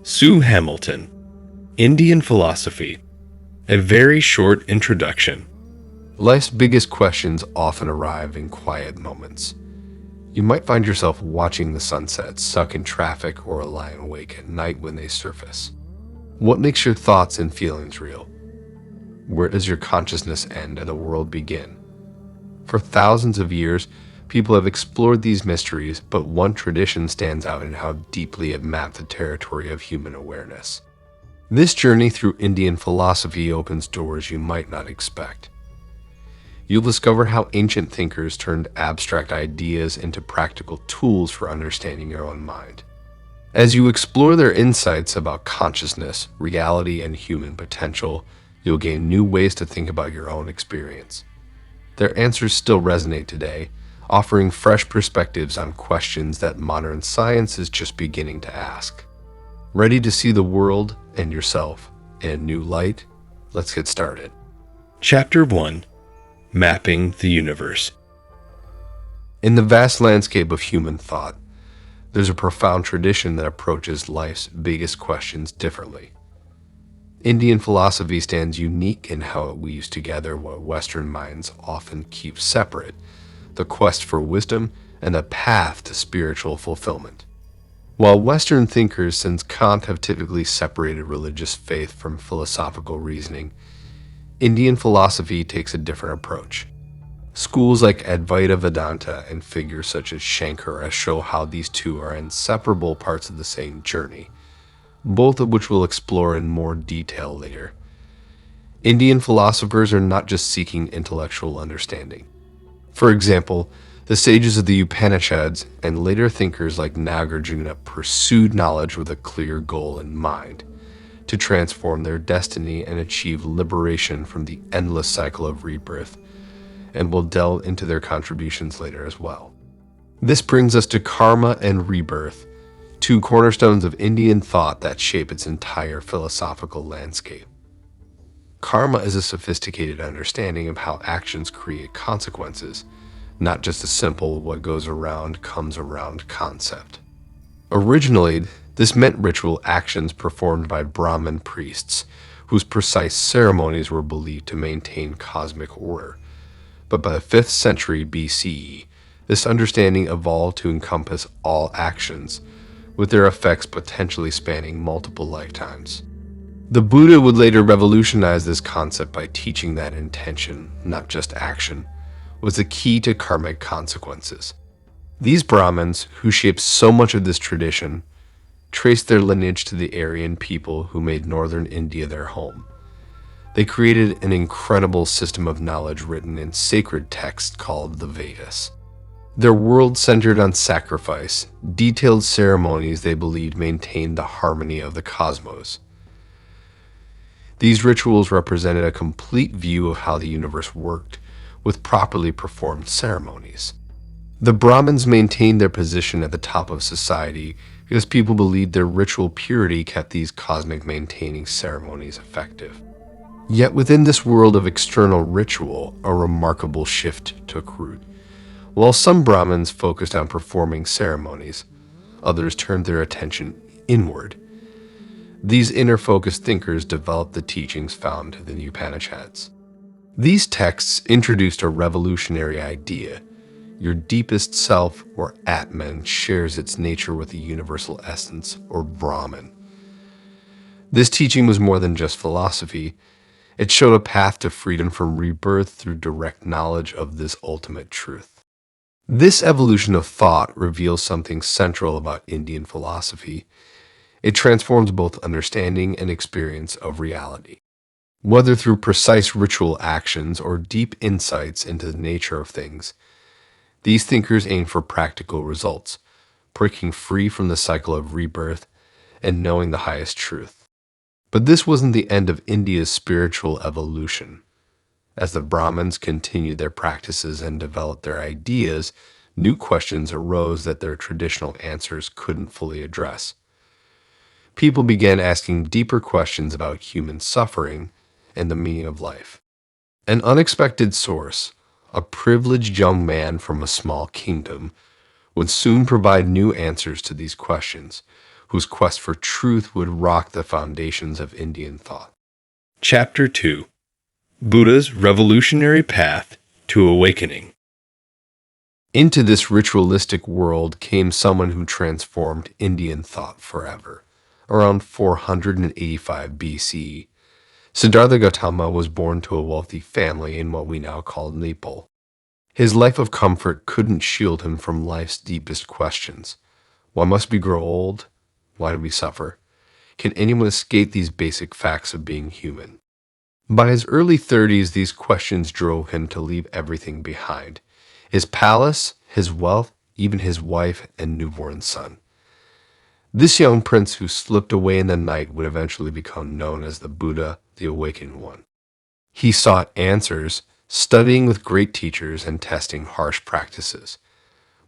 Sue Hamilton, Indian Philosophy. A very short introduction. Life's biggest questions often arrive in quiet moments. You might find yourself watching the sunset, stuck in traffic, or lying awake at night when they surface. What makes your thoughts and feelings real? Where does your consciousness end and the world begin? For thousands of years, people have explored these mysteries, but one tradition stands out in how deeply it mapped the territory of human awareness. This journey through Indian philosophy opens doors you might not expect. You'll discover how ancient thinkers turned abstract ideas into practical tools for understanding your own mind. As you explore their insights about consciousness, reality, and human potential, you'll gain new ways to think about your own experience. Their answers still resonate today, offering fresh perspectives on questions that modern science is just beginning to ask. Ready to see the world and yourself in a new light? Let's get started. Chapter 1. Mapping the Universe. In the vast landscape of human thought, there's a profound tradition that approaches life's biggest questions differently. Indian philosophy stands unique in how it weaves together what Western minds often keep separate: the quest for wisdom and the path to spiritual fulfillment. While Western thinkers since Kant have typically separated religious faith from philosophical reasoning, Indian philosophy takes a different approach. Schools like Advaita Vedanta and figures such as Shankara show how these two are inseparable parts of the same journey, both of which we'll explore in more detail later. Indian philosophers are not just seeking intellectual understanding. For example, the sages of the Upanishads and later thinkers like Nagarjuna pursued knowledge with a clear goal in mind: to transform their destiny and achieve liberation from the endless cycle of rebirth, and we'll delve into their contributions later as well. This brings us to karma and rebirth, two cornerstones of Indian thought that shape its entire philosophical landscape. Karma is a sophisticated understanding of how actions create consequences, not just a simple what goes around comes around concept. Originally, this meant ritual actions performed by Brahmin priests, whose precise ceremonies were believed to maintain cosmic order. But by the 5th century BCE, this understanding evolved to encompass all actions, with their effects potentially spanning multiple lifetimes. The Buddha would later revolutionize this concept by teaching that intention, not just action, was the key to karmic consequences. These Brahmins, who shaped so much of this tradition, traced their lineage to the Aryan people who made northern India their home. They created an incredible system of knowledge written in sacred texts called the Vedas. Their world centered on sacrifice, detailed ceremonies they believed maintained the harmony of the cosmos. These rituals represented a complete view of how the universe worked, with properly performed ceremonies. The Brahmins maintained their position at the top of society because people believed their ritual purity kept these cosmic maintaining ceremonies effective. Yet within this world of external ritual, a remarkable shift took root. While some Brahmins focused on performing ceremonies, others turned their attention inward. These inner-focused thinkers developed the teachings found in the Upanishads. These texts introduced a revolutionary idea: your deepest self, or Atman, shares its nature with the universal essence, or Brahman. This teaching was more than just philosophy. It showed a path to freedom from rebirth through direct knowledge of this ultimate truth. This evolution of thought reveals something central about Indian philosophy. It transforms both understanding and experience of reality. Whether through precise ritual actions or deep insights into the nature of things, these thinkers aim for practical results, breaking free from the cycle of rebirth and knowing the highest truth. But this wasn't the end of India's spiritual evolution. As the Brahmins continued their practices and developed their ideas, new questions arose that their traditional answers couldn't fully address. People began asking deeper questions about human suffering and the meaning of life. An unexpected source, a privileged young man from a small kingdom, would soon provide new answers to these questions, whose quest for truth would rock the foundations of Indian thought. Chapter 2: Buddha's Revolutionary Path to Awakening. Into this ritualistic world came someone who transformed Indian thought forever. Around 485 BC, Siddhartha Gautama was born to a wealthy family in what we now call Nepal. His life of comfort couldn't shield him from life's deepest questions. Why must we grow old? Why do we suffer? Can anyone escape these basic facts of being human? By his early 30s, these questions drove him to leave everything behind. His palace, his wealth, even his wife and newborn son. This young prince who slipped away in the night would eventually become known as the Buddha, the Awakened One. He sought answers, studying with great teachers and testing harsh practices.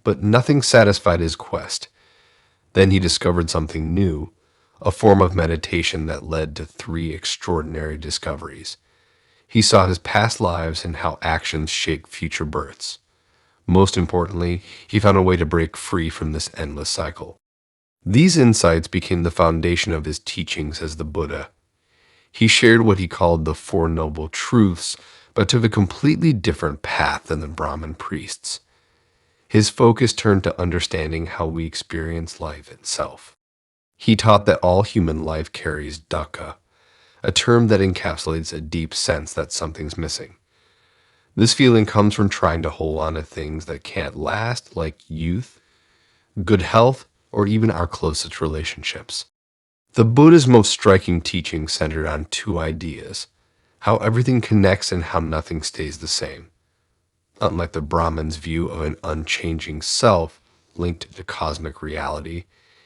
But nothing satisfied his quest. Then he discovered something new, a form of meditation that led to 3 extraordinary discoveries. He saw his past lives and how actions shape future births. Most importantly, he found a way to break free from this endless cycle. These insights became the foundation of his teachings as the Buddha. He shared what he called the Four Noble Truths, but took a completely different path than the Brahmin priests. His focus turned to understanding how we experience life itself. He taught that all human life carries dukkha, a term that encapsulates a deep sense that something's missing. This feeling comes from trying to hold on to things that can't last, like youth, good health, or even our closest relationships. The Buddha's most striking teaching centered on 2 ideas: how everything connects and how nothing stays the same. Unlike the Brahmin's view of an unchanging self linked to cosmic reality,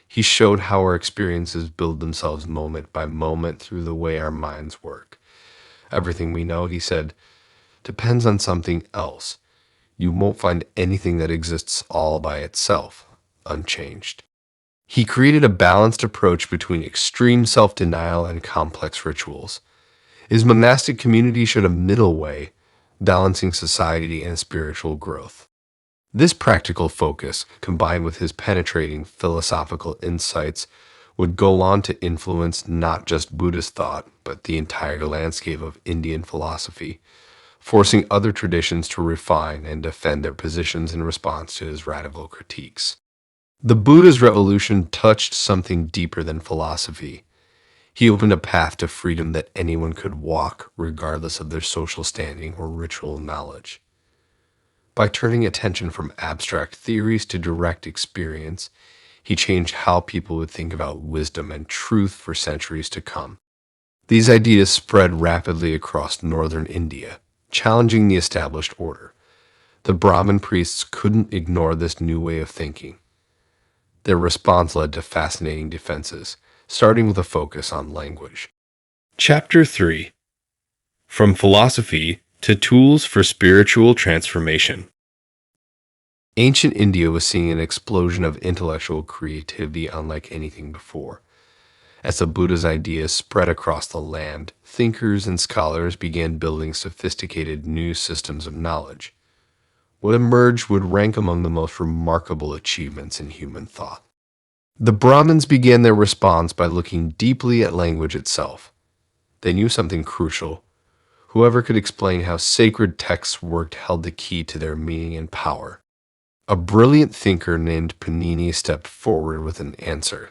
he showed how our experiences build themselves moment by moment through the way our minds work. Everything we know, he said, depends on something else. You won't find anything that exists all by itself, unchanged. He created a balanced approach between extreme self-denial and complex rituals. His monastic community showed a middle way, balancing society and spiritual growth. This practical focus, combined with his penetrating philosophical insights, would go on to influence not just Buddhist thought, but the entire landscape of Indian philosophy, forcing other traditions to refine and defend their positions in response to his radical critiques. The Buddha's revolution touched something deeper than philosophy. He opened a path to freedom that anyone could walk, regardless of their social standing or ritual knowledge. By turning attention from abstract theories to direct experience, he changed how people would think about wisdom and truth for centuries to come. These ideas spread rapidly across northern India, challenging the established order. The Brahmin priests couldn't ignore this new way of thinking. Their response led to fascinating defenses, starting with a focus on language. Chapter 3: From Philosophy to Tools for Spiritual Transformation. Ancient India was seeing an explosion of intellectual creativity unlike anything before. As the Buddha's ideas spread across the land, thinkers and scholars began building sophisticated new systems of knowledge. What emerged would rank among the most remarkable achievements in human thought. The Brahmins began their response by looking deeply at language itself. They knew something crucial. Whoever could explain how sacred texts worked held the key to their meaning and power. A brilliant thinker named Panini stepped forward with an answer.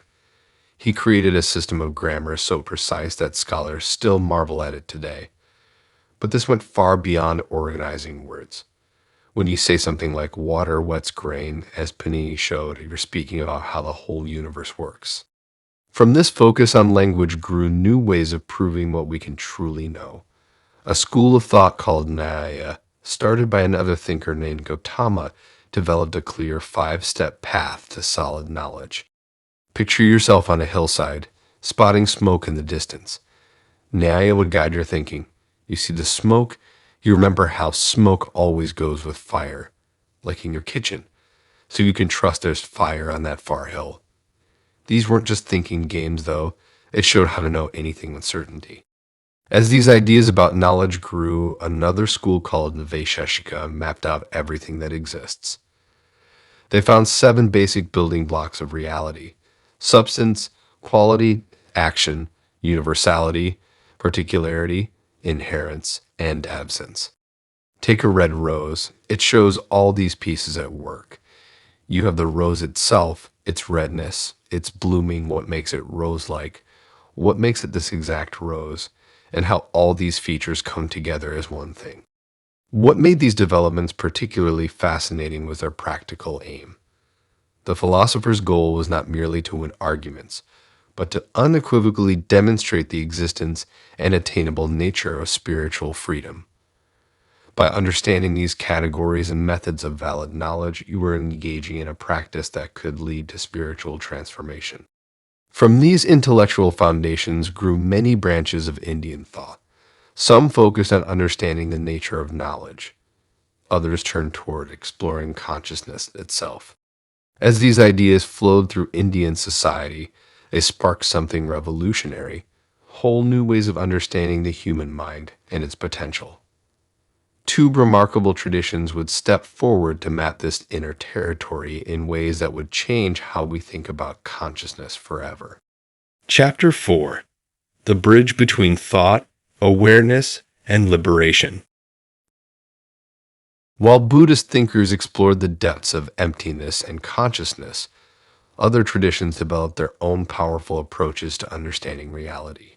He created a system of grammar so precise that scholars still marvel at it today. But this went far beyond organizing words. When you say something like water wets grain, as Panini showed, you're speaking about how the whole universe works. From this focus on language grew new ways of proving what we can truly know. A school of thought called Nyaya, started by another thinker named Gautama, developed a clear 5-step path to solid knowledge. Picture yourself on a hillside, spotting smoke in the distance. Nyaya would guide your thinking. You see the smoke, you remember how smoke always goes with fire, like in your kitchen, so you can trust there's fire on that far hill. These weren't just thinking games, though. It showed how to know anything with certainty. As these ideas about knowledge grew, another school called Vaisheshika mapped out everything that exists. They found 7 basic building blocks of reality: substance, quality, action, universality, particularity, inherence, and absence. Take a red rose. It shows all these pieces at work. You have the rose itself, its redness, its blooming, what makes it rose-like, what makes it this exact rose, and how all these features come together as one thing. What made these developments particularly fascinating was their practical aim. The philosopher's goal was not merely to win arguments, but to unequivocally demonstrate the existence and attainable nature of spiritual freedom. By understanding these categories and methods of valid knowledge, you were engaging in a practice that could lead to spiritual transformation. From these intellectual foundations grew many branches of Indian thought. Some focused on understanding the nature of knowledge. Others turned toward exploring consciousness itself. As these ideas flowed through Indian society, they sparked something revolutionary, whole new ways of understanding the human mind and its potential. Two remarkable traditions would step forward to map this inner territory in ways that would change how we think about consciousness forever. Chapter 4: The Bridge Between Thought, Awareness, and Liberation. While Buddhist thinkers explored the depths of emptiness and consciousness, other traditions developed their own powerful approaches to understanding reality.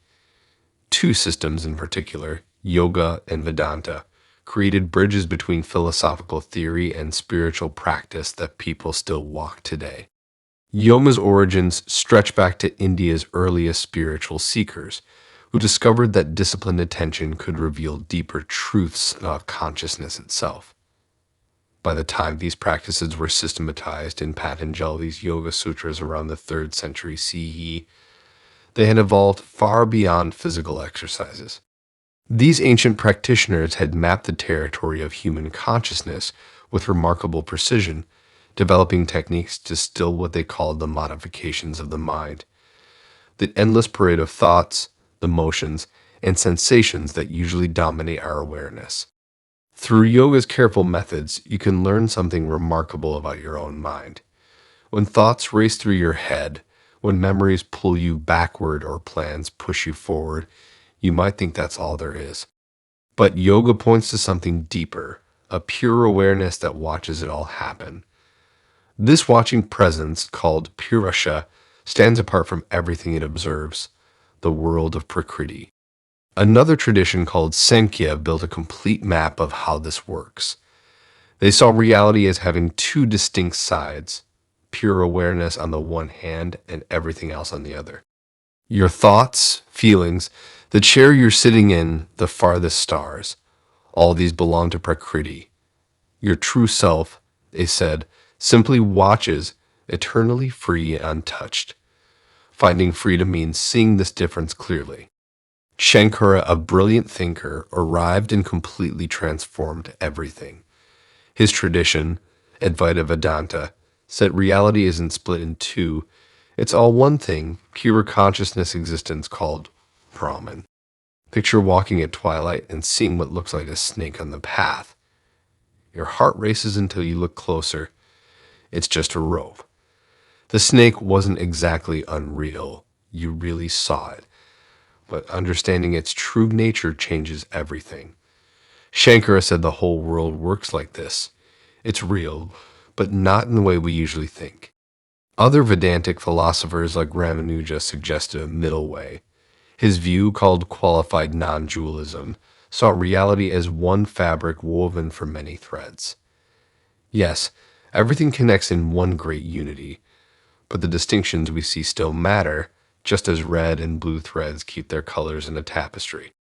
Two systems in particular, Yoga and Vedanta, created bridges between philosophical theory and spiritual practice that people still walk today. Yoga's origins stretch back to India's earliest spiritual seekers, who discovered that disciplined attention could reveal deeper truths about consciousness itself. By the time these practices were systematized in Patanjali's Yoga Sutras around the 3rd century CE, they had evolved far beyond physical exercises. These ancient practitioners had mapped the territory of human consciousness with remarkable precision, developing techniques to still what they called the modifications of the mind, the endless parade of thoughts, emotions, and sensations that usually dominate our awareness. Through yoga's careful methods, you can learn something remarkable about your own mind. When thoughts race through your head, when memories pull you backward or plans push you forward, you might think that's all there is. But yoga points to something deeper, a pure awareness that watches it all happen. This watching presence, called purusha, stands apart from everything it observes, the world of prakriti. Another tradition called Sankhya built a complete map of how this works. They saw reality as having two distinct sides, pure awareness on the one hand and everything else on the other. Your thoughts, feelings, the chair you're sitting in, the farthest stars, all these belong to Prakriti. Your true self, they said, simply watches, eternally free and untouched. Finding freedom means seeing this difference clearly. Shankara, a brilliant thinker, arrived and completely transformed everything. His tradition, Advaita Vedanta, said reality isn't split in two. It's all one thing, pure consciousness existence called Brahman. Picture walking at twilight and seeing what looks like a snake on the path. Your heart races until you look closer. It's just a rope. The snake wasn't exactly unreal. You really saw it. But understanding its true nature changes everything. Shankara said the whole world works like this. It's real, but not in the way we usually think. Other Vedantic philosophers like Ramanuja suggested a middle way. His view, called qualified non-dualism, saw reality as one fabric woven from many threads. Yes, everything connects in one great unity, but the distinctions we see still matter, just as red and blue threads keep their colors in a tapestry.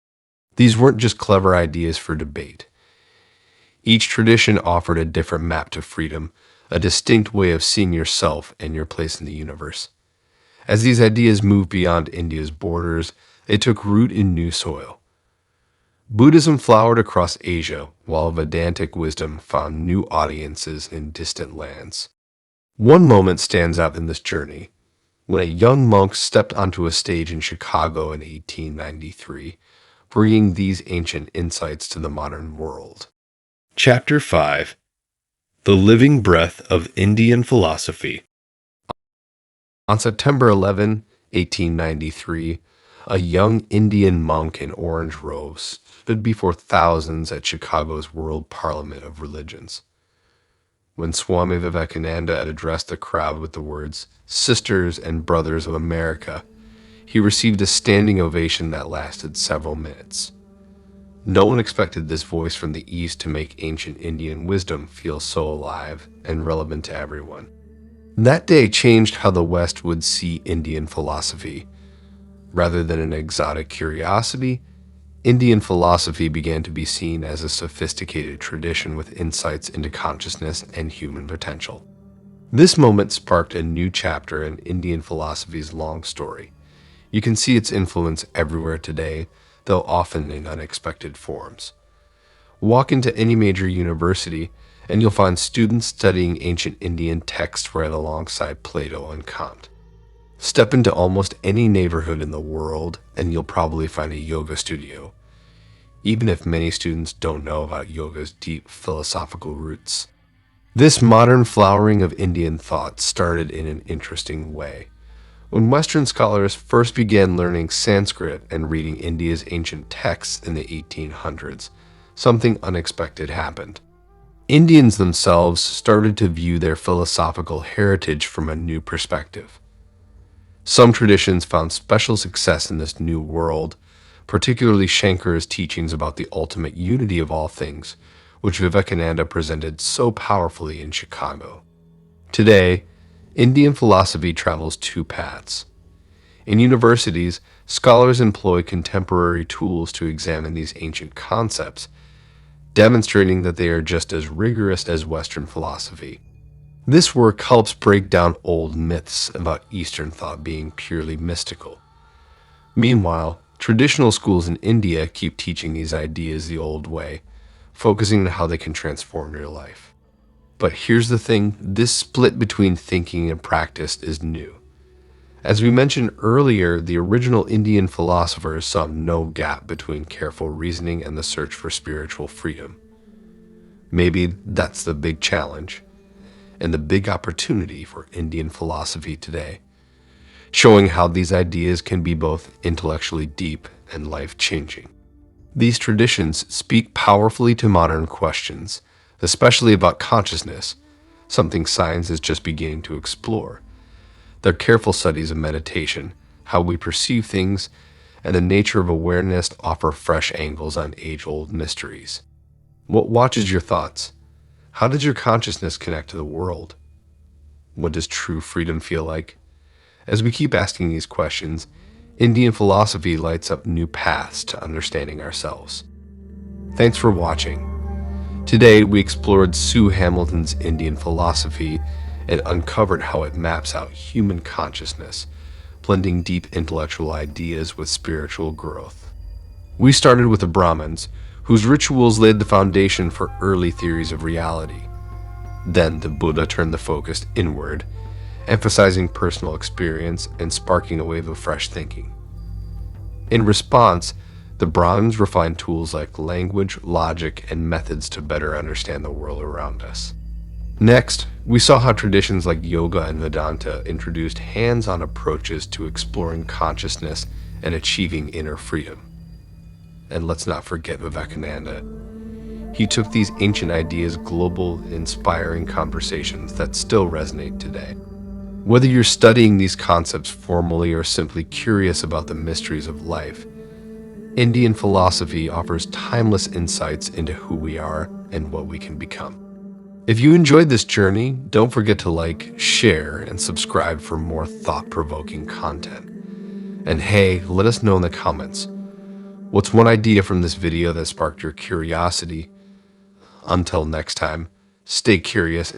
These weren't just clever ideas for debate. Each tradition offered a different map to freedom, a distinct way of seeing yourself and your place in the universe. As these ideas moved beyond India's borders, they took root in new soil. Buddhism flowered across Asia, while Vedantic wisdom found new audiences in distant lands. One moment stands out in this journey, when a young monk stepped onto a stage in Chicago in 1893, bringing these ancient insights to the modern world. Chapter 5: The Living Breath of Indian Philosophy. On September 11, 1893, a young Indian monk in orange robes stood before thousands at Chicago's World Parliament of Religions. When Swami Vivekananda had addressed the crowd with the words, "Sisters and Brothers of America," he received a standing ovation that lasted several minutes. No one expected this voice from the East to make ancient Indian wisdom feel so alive and relevant to everyone. That day changed how the West would see Indian philosophy. Rather than an exotic curiosity, Indian philosophy began to be seen as a sophisticated tradition with insights into consciousness and human potential. This moment sparked a new chapter in Indian philosophy's long story. You can see its influence everywhere today, though often in unexpected forms. Walk into any major university, and you'll find students studying ancient Indian texts right alongside Plato and Kant. Step into almost any neighborhood in the world, and you'll probably find a yoga studio, even if many students don't know about yoga's deep philosophical roots. This modern flowering of Indian thought started in an interesting way. When Western scholars first began learning Sanskrit and reading India's ancient texts in the 1800s, something unexpected happened. Indians themselves started to view their philosophical heritage from a new perspective. Some traditions found special success in this new world, particularly Shankar's teachings about the ultimate unity of all things, which Vivekananda presented so powerfully in Chicago. Today, Indian philosophy travels two paths. In universities, scholars employ contemporary tools to examine these ancient concepts, demonstrating that they are just as rigorous as Western philosophy. This work helps break down old myths about Eastern thought being purely mystical. Meanwhile, traditional schools in India keep teaching these ideas the old way, focusing on how they can transform your life. But here's the thing, this split between thinking and practice is new. As we mentioned earlier, the original Indian philosophers saw no gap between careful reasoning and the search for spiritual freedom. Maybe that's the big challenge and the big opportunity for Indian philosophy today, showing how these ideas can be both intellectually deep and life-changing. These traditions speak powerfully to modern questions, especially about consciousness, something science is just beginning to explore. Their careful studies of meditation, how we perceive things, and the nature of awareness offer fresh angles on age-old mysteries. What watches your thoughts? How does your consciousness connect to the world? What does true freedom feel like? As we keep asking these questions, Indian philosophy lights up new paths to understanding ourselves. Thanks for watching. Today, we explored Sue Hamilton's Indian philosophy and uncovered how it maps out human consciousness, blending deep intellectual ideas with spiritual growth. We started with the Brahmins, whose rituals laid the foundation for early theories of reality. Then the Buddha turned the focus inward, emphasizing personal experience and sparking a wave of fresh thinking. In response, the Brahmins refined tools like language, logic, and methods to better understand the world around us. Next, we saw how traditions like Yoga and Vedanta introduced hands-on approaches to exploring consciousness and achieving inner freedom. And let's not forget Vivekananda. He took these ancient ideas global, inspiring conversations that still resonate today. Whether you're studying these concepts formally or simply curious about the mysteries of life, Indian philosophy offers timeless insights into who we are and what we can become. If you enjoyed this journey, don't forget to like, share, and subscribe for more thought-provoking content. And hey, let us know in the comments, what's one idea from this video that sparked your curiosity? Until next time, stay curious